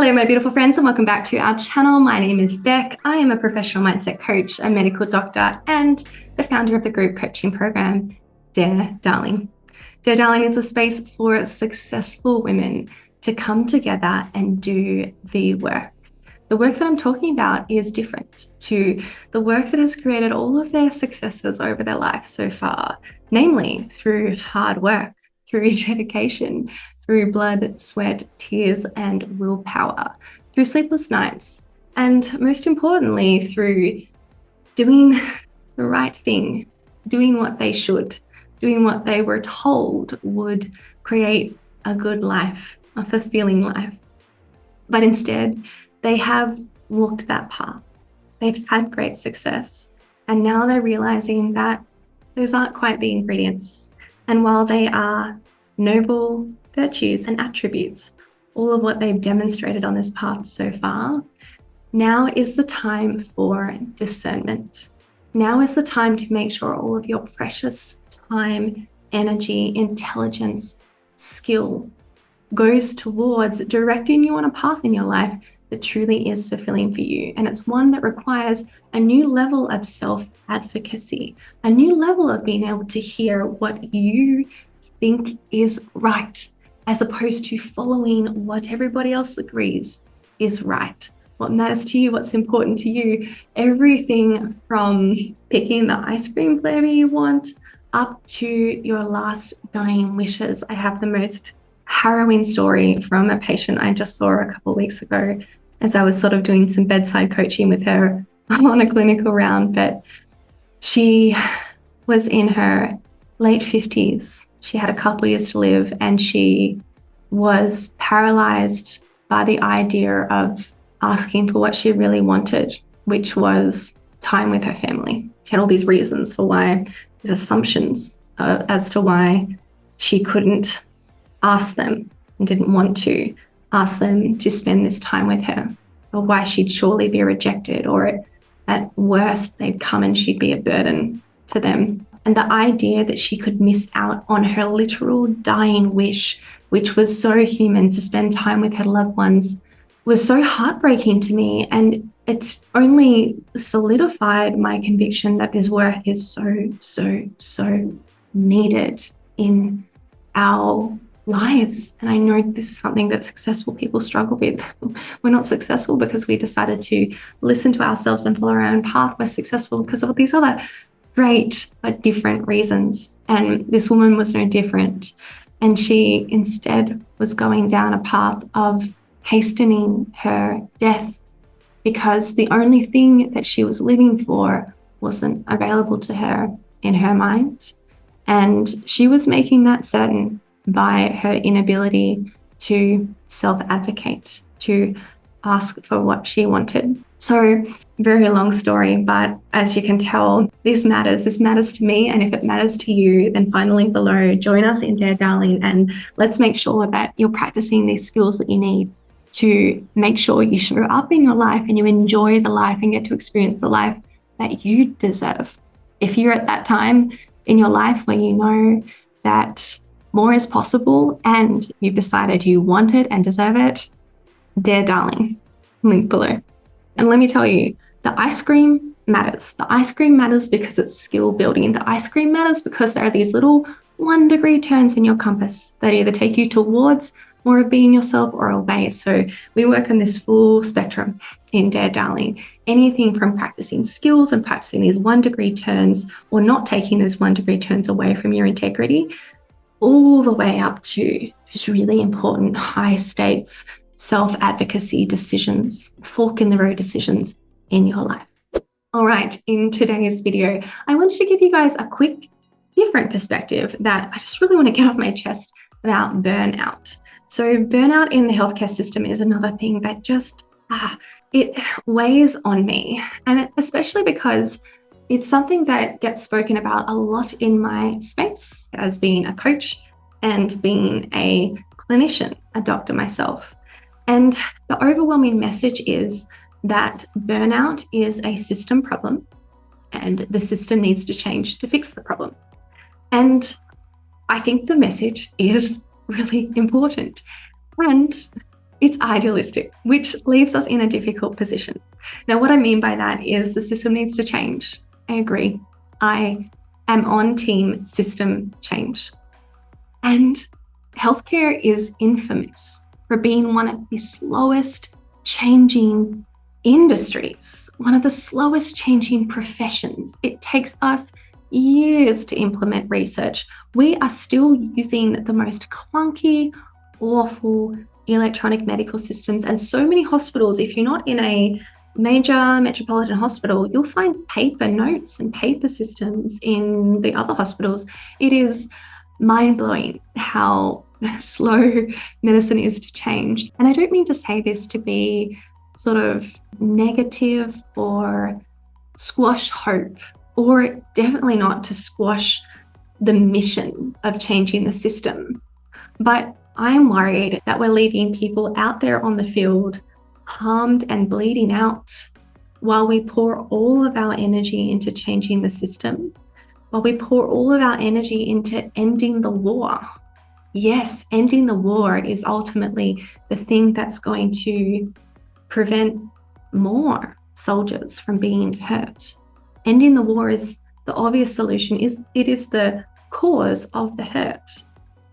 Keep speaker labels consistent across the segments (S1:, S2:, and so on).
S1: Hello, my beautiful friends, and welcome back to our channel. My name is Beck. I am a professional mindset coach, a medical doctor, and the founder of the group coaching program, Dare Darling. Dare Darling is a space for successful women to come together and do the work. The work that I'm talking about is different to the work that has created all of their successes over their life so far, namely through hard work, through dedication, through blood, sweat, tears, and willpower, through sleepless nights, and most importantly, through doing the right thing, doing what they should, doing what they were told would create a good life, a fulfilling life. But instead, they have walked that path. They've had great success, and now they're realizing that those aren't quite the ingredients. And while they are noble virtues and attributes, all of what they've demonstrated on this path so far, now is the time for discernment. Now is the time to make sure all of your precious time, energy, intelligence, skill goes towards directing you on a path in your life that truly is fulfilling for you. And it's one that requires a new level of self-advocacy, a new level of being able to hear what you think is right, as opposed to following what everybody else agrees is right. What matters to you, what's important to you, everything from picking the ice cream flavor you want up to your last dying wishes. I have the most harrowing story from a patient I just saw a couple of weeks ago as I was sort of doing some bedside coaching with her on a clinical round, but she was in her late 50s. She had a couple of years to live, and she was paralyzed by the idea of asking for what she really wanted, which was time with her family. She had all these reasons for why, these assumptions as to why she couldn't ask them and didn't want to ask them to spend this time with her, or why she'd surely be rejected, or at worst they'd come and she'd be a burden to them. And the idea that she could miss out on her literal dying wish, which was so human, to spend time with her loved ones, was so heartbreaking to me. And it's only solidified my conviction that this work is so needed in our lives. And I know this is something that successful people struggle with. We're not successful because we decided to listen to ourselves and follow our own path. We're successful because of these other great but different reasons. And this woman was no different. And she instead was going down a path of hastening her death because the only thing that she was living for wasn't available to her in her mind. And she was making that certain by her inability to self-advocate, to ask for what she wanted. So, very long story, but as you can tell, this matters. This matters to me, and if it matters to you, then find the link below, join us in Dare Darling, and let's make sure that you're practicing these skills that you need to make sure you show up in your life and you enjoy the life and get to experience the life that you deserve. If you're at that time in your life where you know that more is possible and you've decided you want it and deserve it, Dare Darling, link below. And let me tell you, the ice cream matters. The ice cream matters because it's skill building. The ice cream matters because there are these little 1-degree turns in your compass that either take you towards more of being yourself or away. So we work on this full spectrum in Dare Darling. Anything from practicing skills and practicing these 1-degree turns, or not taking those 1-degree turns away from your integrity, all the way up to just really important high stakes self-advocacy decisions, fork in the road decisions in your life. All right, in today's video, I wanted to give you guys a quick, different perspective that I just really want to get off my chest about burnout. So burnout in the healthcare system is another thing that just, it weighs on me. And especially because it's something that gets spoken about a lot in my space as being a coach and being a clinician, a doctor myself. And the overwhelming message is that burnout is a system problem and the system needs to change to fix the problem. And I think the message is really important. And It's idealistic, which leaves us in a difficult position. Now, what I mean by that is the system needs to change. I agree. I am on team system change. And healthcare is infamous for being one of the slowest changing industries, one of the slowest changing professions. It takes us years to implement research. We are still using the most clunky, awful electronic medical systems. And so many hospitals, if you're not in a major metropolitan hospital, you'll find paper notes and paper systems in the other hospitals. It is mind-blowing how slow medicine is to change. And I don't mean to say this to be sort of negative or squash hope, or definitely not to squash the mission of changing the system. But I'm worried that we're leaving people out there on the field harmed and bleeding out while we pour all of our energy into changing the system, while we pour all of our energy into ending the war. Yes, ending the war is ultimately the thing that's going to prevent more soldiers from being hurt. Ending the war is the obvious solution. It is the cause of the hurt.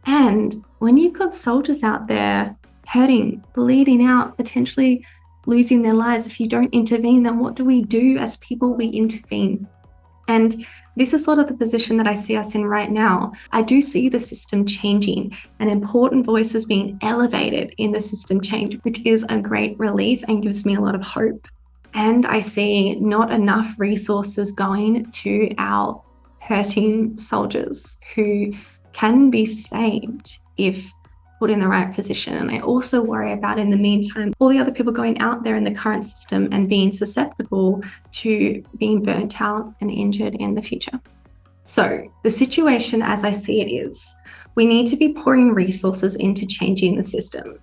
S1: And when you've got soldiers out there hurting, bleeding out, potentially losing their lives, if you don't intervene, then what do we do as people? We intervene. And this is sort of the position that I see us in right now. I do see the system changing and important voices being elevated in the system change, which is a great relief and gives me a lot of hope. And I see not enough resources going to our hurting soldiers who can be saved if put in the right position. And I also worry about, in the meantime, all the other people going out there in the current system and being susceptible to being burnt out and injured in the future. So the situation as I see it is, we need to be pouring resources into changing the system.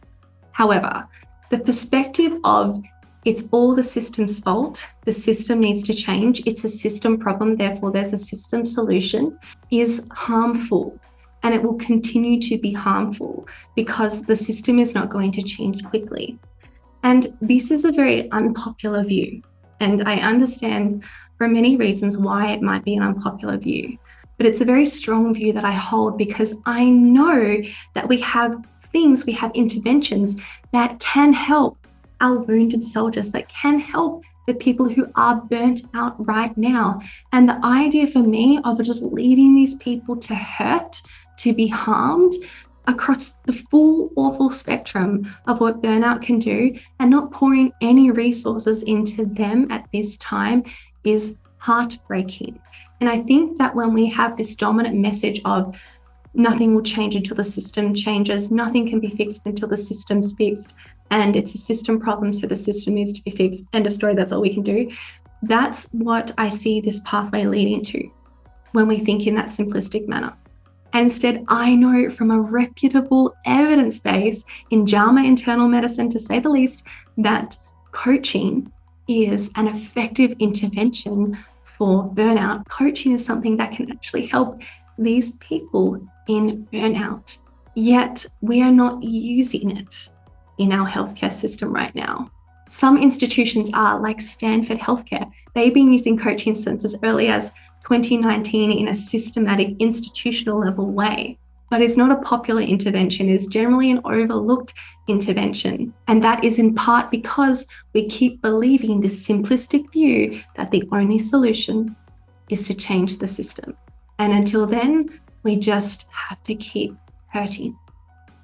S1: However, the perspective of it's all the system's fault, the system needs to change, it's a system problem, therefore there's a system solution, is harmful. And it will continue to be harmful because the system is not going to change quickly. And this is a very unpopular view. And I understand for many reasons why it might be an unpopular view. But it's a very strong view that I hold because I know that we have interventions that can help our wounded soldiers, that can help the people who are burnt out right now. And the idea for me of just leaving these people to hurt, to be harmed across the full awful spectrum of what burnout can do and not pouring any resources into them at this time is heartbreaking. And I think that when we have this dominant message of nothing will change until the system changes, nothing can be fixed until the system's fixed, and it's a system problem, so the system needs to be fixed, end of story, that's all we can do. That's what I see this pathway leading to when we think in that simplistic manner. And instead, I know from a reputable evidence base in JAMA internal medicine, to say the least, that coaching is an effective intervention for burnout. Coaching is something that can actually help these people in burnout, yet we are not using it in our healthcare system right now. Some institutions are, like Stanford Healthcare. They've been using coaching since as early as 2019 in a systematic institutional level way, but it's not a popular intervention. It's generally an overlooked intervention. And that is in part because we keep believing this simplistic view that the only solution is to change the system. And until then, we just have to keep hurting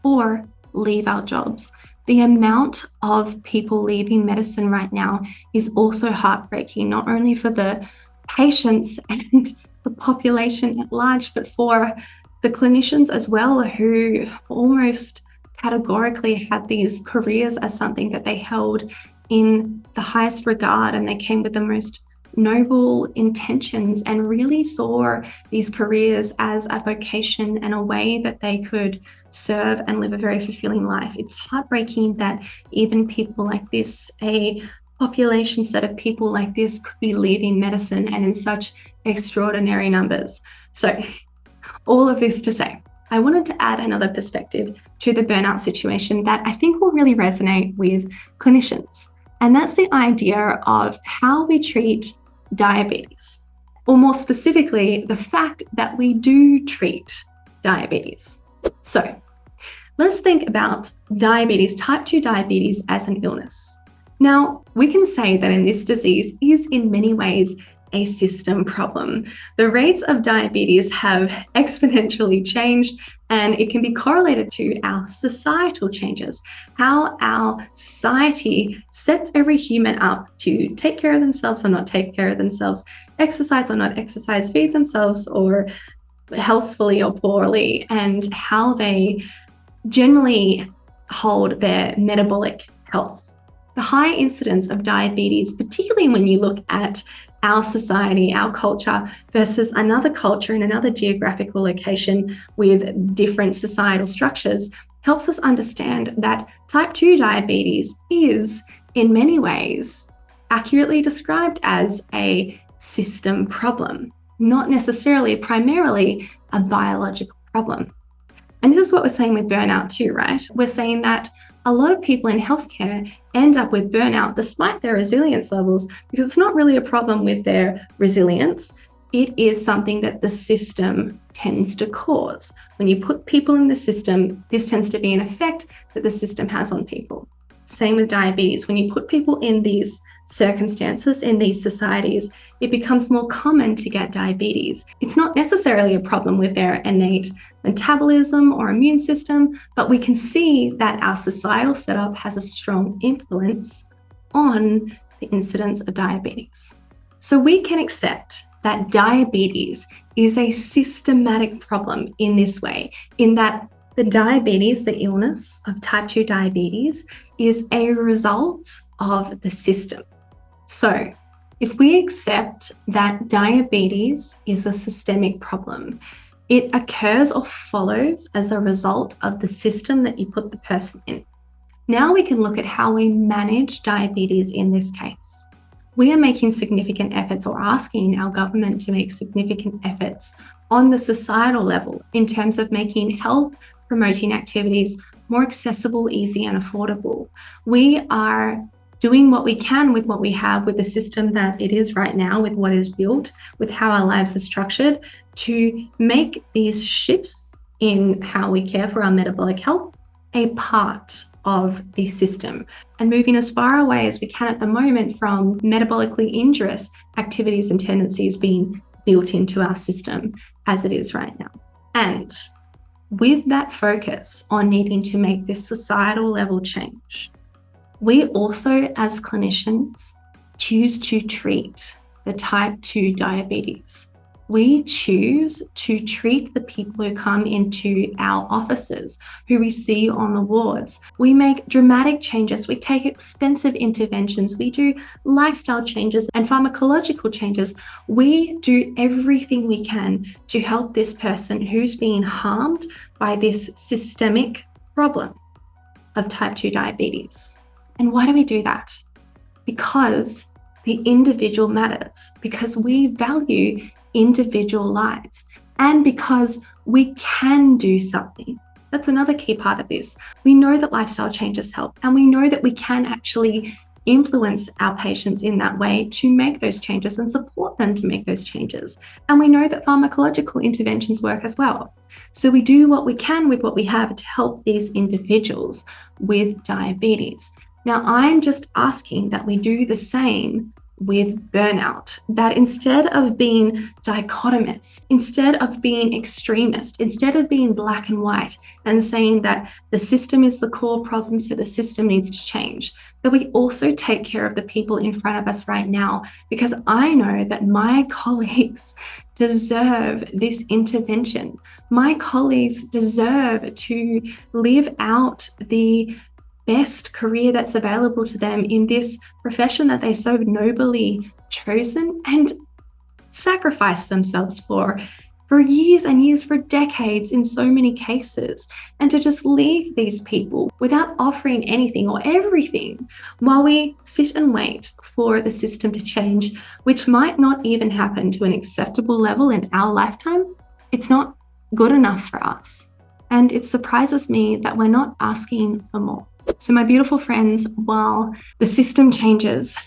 S1: or leave our jobs. The amount of people leaving medicine right now is also heartbreaking, not only for the patients and the population at large, but for the clinicians as well, who almost categorically had these careers as something that they held in the highest regard, and they came with the most noble intentions and really saw these careers as a vocation and a way that they could serve and live a very fulfilling life. It's heartbreaking that even people like this, a population set of people like this, could be leaving medicine and in such extraordinary numbers. So all of this to say, I wanted to add another perspective to the burnout situation that I think will really resonate with clinicians. And that's the idea of how we treat diabetes, or more specifically, the fact that we do treat diabetes. So let's think about diabetes, type 2 diabetes, as an illness. Now, we can say that in this disease is in many ways a system problem. The rates of diabetes have exponentially changed, and it can be correlated to our societal changes, how our society sets every human up to take care of themselves or not take care of themselves, exercise or not exercise, feed themselves or healthfully or poorly, and how they generally hold their metabolic health. The high incidence of diabetes, particularly when you look at our society, our culture versus another culture in another geographical location with different societal structures, helps us understand that type 2 diabetes is, in many ways, accurately described as a system problem, not necessarily primarily a biological problem. And this is what we're saying with burnout too, right? We're saying that a lot of people in healthcare end up with burnout despite their resilience levels, because it's not really a problem with their resilience. It is something that the system tends to cause. When you put people in the system, this tends to be an effect that the system has on people. Same with diabetes. When you put people in these circumstances, in these societies, it becomes more common to get diabetes. It's not necessarily a problem with their innate metabolism or immune system, but we can see that our societal setup has a strong influence on the incidence of diabetes. So we can accept that diabetes is a systematic problem in this way, in that the diabetes, the illness of type 2 diabetes, is a result of the system. So if we accept that diabetes is a systemic problem, it occurs or follows as a result of the system that you put the person in. Now we can look at how we manage diabetes in this case. We are making significant efforts, or asking our government to make significant efforts on the societal level in terms of making health promoting activities more accessible, easy, and affordable. We are doing what we can with what we have, with the system that it is right now, with what is built, with how our lives are structured, to make these shifts in how we care for our metabolic health a part of the system, and moving as far away as we can at the moment from metabolically injurious activities and tendencies being built into our system as it is right now. And with that focus on needing to make this societal level change, we also, as clinicians, choose to treat the type 2 diabetes. We choose to treat the people who come into our offices, who we see on the wards. We make dramatic changes. We take expensive interventions. We do lifestyle changes and pharmacological changes. We do everything we can to help this person who's being harmed by this systemic problem of type 2 diabetes. And why do we do that? Because the individual matters, because we value individual lives, and because we can do something. That's another key part of this. We know that lifestyle changes help, and we know that we can actually influence our patients in that way to make those changes and support them to make those changes. And we know that pharmacological interventions work as well. So we do what we can with what we have to help these individuals with diabetes. Now, I'm just asking that we do the same with burnout, that instead of being dichotomous, instead of being extremist, instead of being black and white and saying that the system is the core problem, so the system needs to change, that we also take care of the people in front of us right now, because I know that my colleagues deserve this intervention. My colleagues deserve to live out the best career that's available to them in this profession that they so nobly chosen and sacrificed themselves for years and years, for decades in so many cases. And to just leave these people without offering anything or everything while we sit and wait for the system to change, which might not even happen to an acceptable level in our lifetime, it's not good enough for us. And it surprises me that we're not asking for more. So my beautiful friends, while the system changes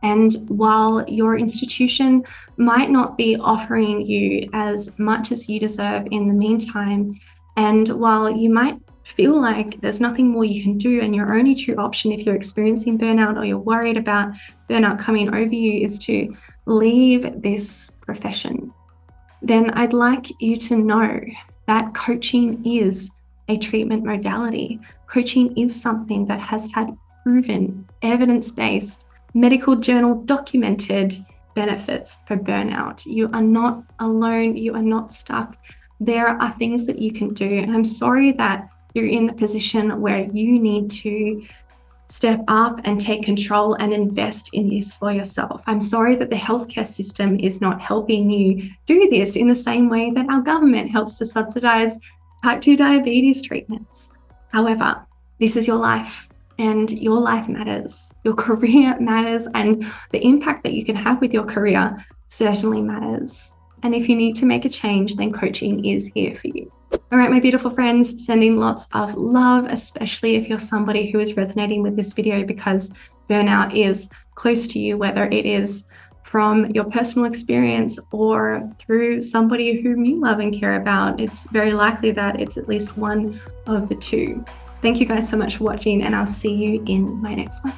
S1: and while your institution might not be offering you as much as you deserve in the meantime, and while you might feel like there's nothing more you can do and your only true option if you're experiencing burnout or you're worried about burnout coming over you is to leave this profession, then I'd like you to know that coaching is a treatment modality. Coaching is something that has had proven, evidence-based, medical journal documented benefits for burnout. You are not alone. You are not stuck. There are things that you can do. And I'm sorry that you're in the position where you need to step up and take control and invest in this for yourself. I'm sorry that the healthcare system is not helping you do this in the same way that our government helps to subsidize type 2 diabetes treatments. However, this is your life and your life matters. Your career matters, and the impact that you can have with your career certainly matters. And if you need to make a change, then coaching is here for you. All right, my beautiful friends, sending lots of love, especially if you're somebody who is resonating with this video because burnout is close to you, whether it is from your personal experience or through somebody whom you love and care about. It's very likely that it's at least one of the two. Thank you guys so much for watching, and I'll see you in my next one.